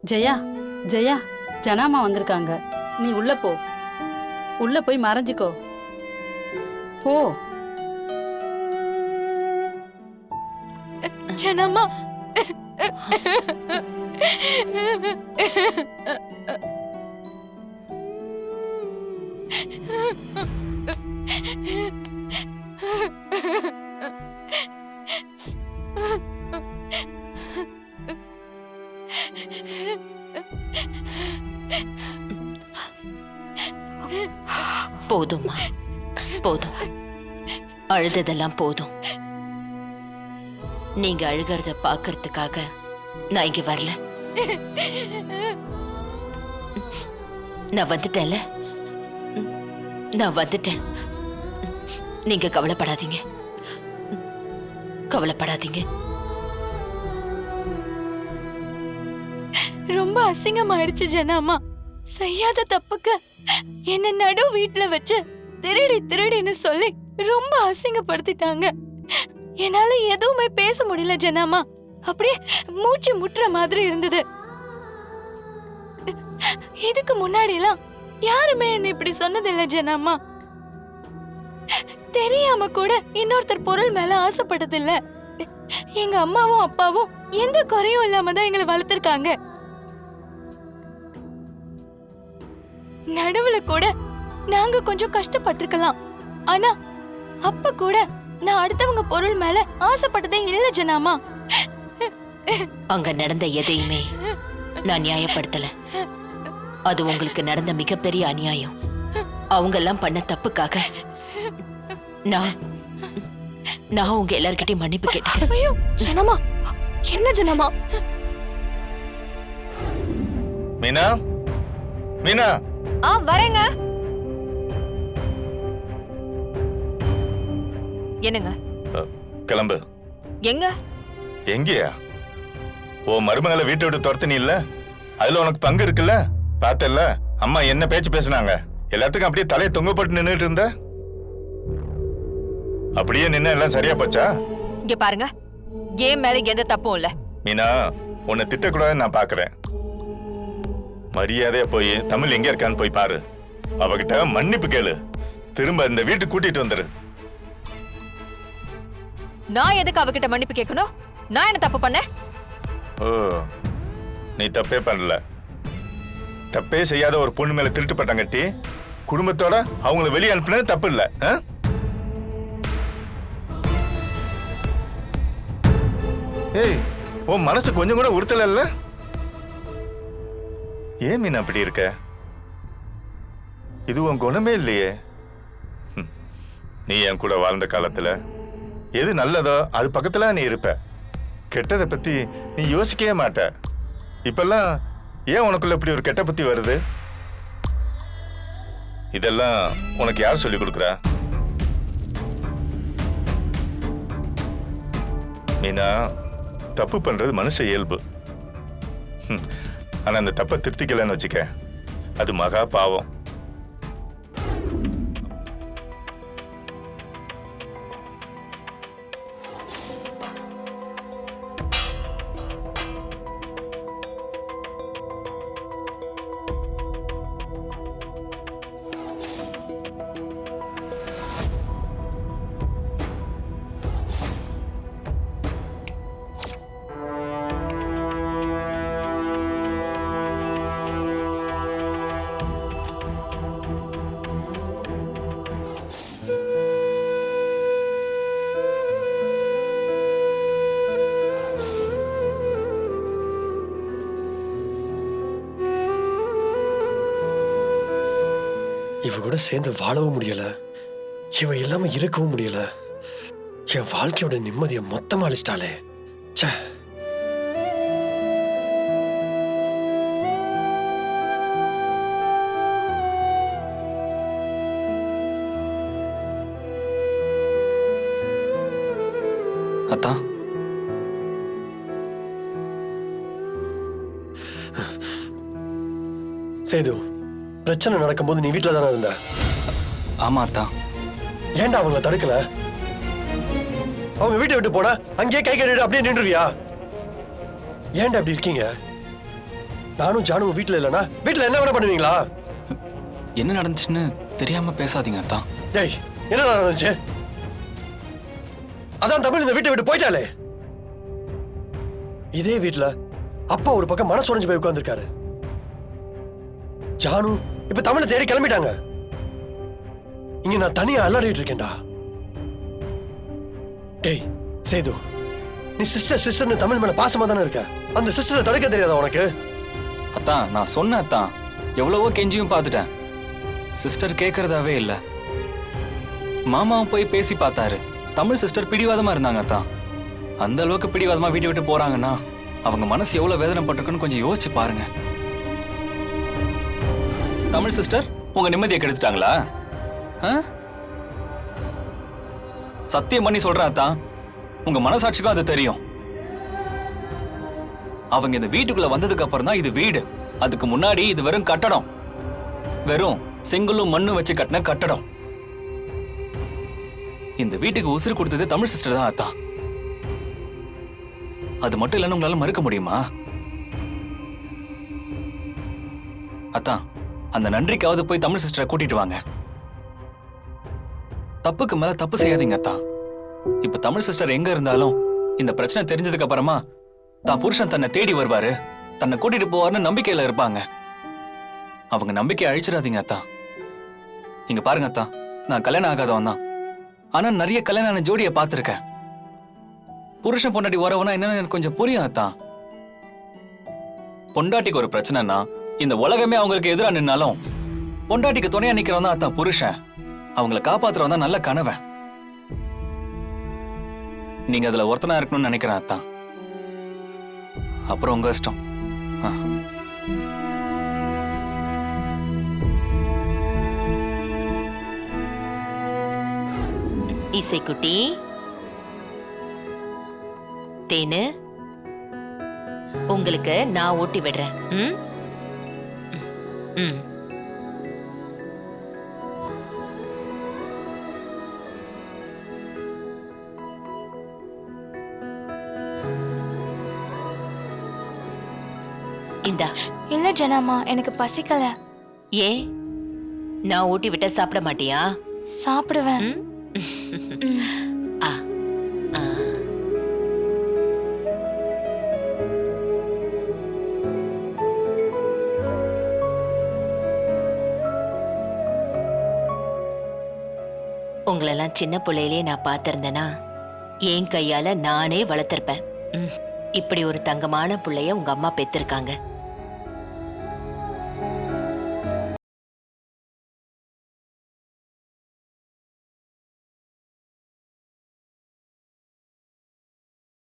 ஜெயா, ஜெயா, ஜனாமா வந்திருக்காங்க. நீ உள்ள போ. உள்ள போய் மறைஞ்சிக்கோ. போ. ஜனாமா, போதும்மா, போதும். அழுததெல்லாம் போதும். நீங்க அழுகிறத பாக்கிறதுக்காக நான் இங்க வரல. நான் வந்துட்டேன்ல, நான் வந்துட்டேன். நீங்க கவலைப்படாதீங்க, கவலைப்படாதீங்க. ரொம்ப அசிங்கமாயிடுச்சு ஜனாமா. செய்யாத தப்புக்கு என்ன நடு வீட்டுல வச்சு திருடி திருடின்னு சொல்லி ரொம்ப அசிங்கப்படுத்திட்டாங்க. என்னால எதுவுமே பேச முடியல ஜனாமா. அப்படியே மூச்சு முட்டுற மாதிரி இருந்தது. இதுக்கு முன்னாடி எல்லாம் யாருமே என்ன இப்படி சொன்னதில்லை ஜனாமா. தெரியாம கூட இன்னொருத்தர் பொருள் மேல ஆசைப்பட்டதில்ல. எங்க அம்மாவும் அப்பாவும் எந்த குறையும் இல்லாம தான் எங்களை வளர்த்திருக்காங்க. நடுவுல கூட நாங்க கொஞ்சம் கஷ்டப்பட்டிருக்கலாம். ஆனா அப்ப கூட நான் அடுத்தவங்க பொருள் மேல ஆசைப்பட்டதே இல்ல ஜனாமா. அங்க நடந்த எதையுமே நான் நியாயப்படுத்தல. அது உங்களுக்கு நடந்த மிகப்பெரிய அநியாயம். அவங்க எல்லாம் பண்ண தப்புக்காக நான் உங்க எல்லார்கிட்டயும் மன்னிப்பு கேட்டேன். ஐயோ ஜனமா, என்ன ஜனமா? மீனா, மீனா. வரேங்க. என்னங்க? கிளம்பு. எங்க? எங்கயா? ஓ மருமகளை வீட்டை விட்டு துரத்தினி இல்ல, அதுல உனக்கு பங்கு இருக்குல்ல. பார்த்தல அம்மா என்ன பேச்சு பேசினாங்க. எல்லாத்துக்கும் அப்படியே தலையை தொங்க போட்டு நின்றுட்டு இருந்த. அப்படியே நின்ன எல்லாம் சரியா போச்சா? இங்க பாருங்க, கேம் மேல எந்த தப்பும் இல்ல. மீனா, உன்னை திட்டக்கூடாதுன்னு நான் பாக்குறேன். மரியாதையா போய் தமிழ் எங்க இருக்கான்னு போய் பாரு. அவகிட்ட மன்னிப்பு கேளு. திரும்ப இந்த வீட்டுக்கு கூட்டிட்டு வந்துரு. நான் எதுக்கு அவகிட்ட மன்னிப்பு கேட்கணும்? நான் என்ன தப்பு பண்ணேன்? ஓ, நீ தப்பே பண்ணல. தப்பே செய்யாத ஒரு பொண்ணு மேல திருட்டு பட்டம் கட்டி குடும்பத்தோட அவங்கள வெளியே அனுப்புனது தப்பு இல்ல. ஏய், உன் மனசு கொஞ்சம் கூட உறுத்தல இல்ல? ஏன் மீன் அப்படி இருக்க? இது உன் குணமே இல்லையே. நீ என் கூட வாழ்ந்த காலத்துல எது நல்லதோ அது பக்கத்துல நீ இருப்ப. கெட்டதை பத்தி நீ யோசிக்கவே மாட்ட. இப்பெல்லாம் ஏன் உனக்குள்ள இப்படி ஒரு கெட்ட புத்தி வருது? இதெல்லாம் உனக்கு யார் சொல்லி கொடுக்குறா? மீனா, தப்பு பண்றது மனுஷ இயல்பு. ஆனா அந்த தப்பை திருத்திக்கலன்னு வச்சுக்க, அது மகா பாவம். இவ கூட சேர்ந்து வாழவும் முடியல, இவ இல்லாம இருக்கவும் முடியல. என் வாழ்க்கையோட நிம்மதியை மொத்தமா அழிச்சிட்டாளே. ச்சே. அத்தா, சேது, பிரச்சனை நடக்கும்போது நீ வீட்டுல தானே இருந்த? ஆமா அத்தா. ஏன்டா அவங்கள தடுக்கல? அவங்க வீட்டை விட்டு போனா அங்கேயே கை கட்டிட்டு அப்படியே நின்றுவியா? ஏன்டா அப்படி இருக்கீங்க? நானும் ஜானுவும் வீட்டுல இல்லைன்னா வீட்டுல என்ன வேணா பண்ணுவீங்களா? என்ன நடந்துச்சுன்னு தெரியாம பேசாதீங்க அத்தான். டேய், என்ன நடந்துச்சு? அதான் தமிழ் இந்த வீட்டை விட்டு போயிட்டாலே. இதே வீட்டுல அப்பா ஒரு பக்கம் மனசு உடைஞ்சு போய் உட்கார்ந்துருக்காரு. ஜானு இப்ப தமிழை தேடி கிளம்பிட்டாங்க. இங்க நான் தனியா அலறிட்டு இருக்கேன்டா. டேய் சேது, நீ சிஸ்டர்னு தமிழ் மேல பாசமா தானே இருக்க. அந்த சிஸ்டரை தடுக்க தெரியாதா உனக்கு? அத்தான் நான் சொன்னேன் அத்தான். எவ்வளவோ கெஞ்சியும் பார்த்துட்டேன். சிஸ்டர் கேட்கறதாவே இல்லை. மாமாவும் போய் பேசி பார்த்தாரு. தமிழ் சிஸ்டர் பிடிவாதமா இருந்தாங்க அத்தான். அந்த அளவுக்கு பிடிவாதமா வீட்டை விட்டு போறாங்கன்னா அவங்க மனசு எவ்வளவு வேதனைப்பட்டிருக்குன்னு கொஞ்சம் யோசிச்சு பாருங்க. தமிழ் சிஸ்டர் உங்க நிம்மதியை கெடுத்துட்டாங்களா? சத்தியம் பண்ணி சொல்றேன் அத்தான், உங்க மனசாட்சிக்கும் அது தெரியும். அவங்க இந்த வீட்டுக்குள்ள வந்ததுக்கு அப்புறம் தான் இது வீடு. அதுக்கு முன்னாடி இது வெறும் கட்டடம். வெறும் செங்கலும் மண்ணு வச்சு கட்டின கட்டடம். இந்த வீட்டுக்கு உசுறு கொடுத்தது தமிழ் சிஸ்டர் தான் அத்தான். அது மட்டும் இல்லைன்னு உங்களால மறுக்க முடியுமா? அத்தான், அந்த நன்றிக்காவது போய் தமிழ் சிஸ்டரை கூட்டிட்டு வாங்க. தப்புக்கு மேல தப்பு செய்யாதீங்க அத்தான். இப்ப தமிழ் சிஸ்டர் எங்க இருந்தாலும் இந்த பிரச்சனை தெரிஞ்சதுக்கு அப்புறமா தான் புருஷன் தன்னை தேடி வருவாரு, தன்னை கூட்டிட்டு போவாருன்னு நம்பிக்கையில இருப்பாங்க. அவங்க நம்பிக்கையை அழிச்சிடாதீங்க அத்தான். இங்க பாருங்க அத்தான், நான் கல்யாணம் ஆகாதவன் தான். ஆனா நிறைய கல்யாணம் ஜோடியை பார்த்திருக்கேன். புருஷன் பொண்டாட்டி வரவனா என்னன்னு எனக்கு கொஞ்சம் புரியும் அத்தான். பொண்டாட்டிக்கு ஒரு பிரச்சனைனா இந்த உலகமே அவங்களுக்கு எதிராக நின்னாலும் பொண்டாட்டிக்கு துணையா நிக்கிறவன் தான் அத்தான் புருஷன். அவங்கள காப்பாத்துறவன் தான் நல்ல கணவன். நீங்க அதுல ஒருத்தனா இருக்கணும்னு நினைக்கிறேன் அத்தான். அப்புறம் உங்க இஷ்டம். இசைக்குட்டி, தேனு, உங்களுக்கு நான் ஊட்டி விடுறேன். ம்? ம். இந்தா. இல்ல ஜனாமா, எனக்கு பசிக்கல. ஏன்? நான் ஊட்டி விட்ட சாப்பிட மாட்டியா? சாப்பிடுவேன். ஆ. ஆ. உங்களெல்லாம் சின்ன பிள்ளையிலேயே நான் பார்த்திருந்தேனா என் கையால நானே வளர்த்திருப்பேன். இப்படி ஒரு தங்கமான பிள்ளைய உங்க அம்மா பெத்திருக்காங்க.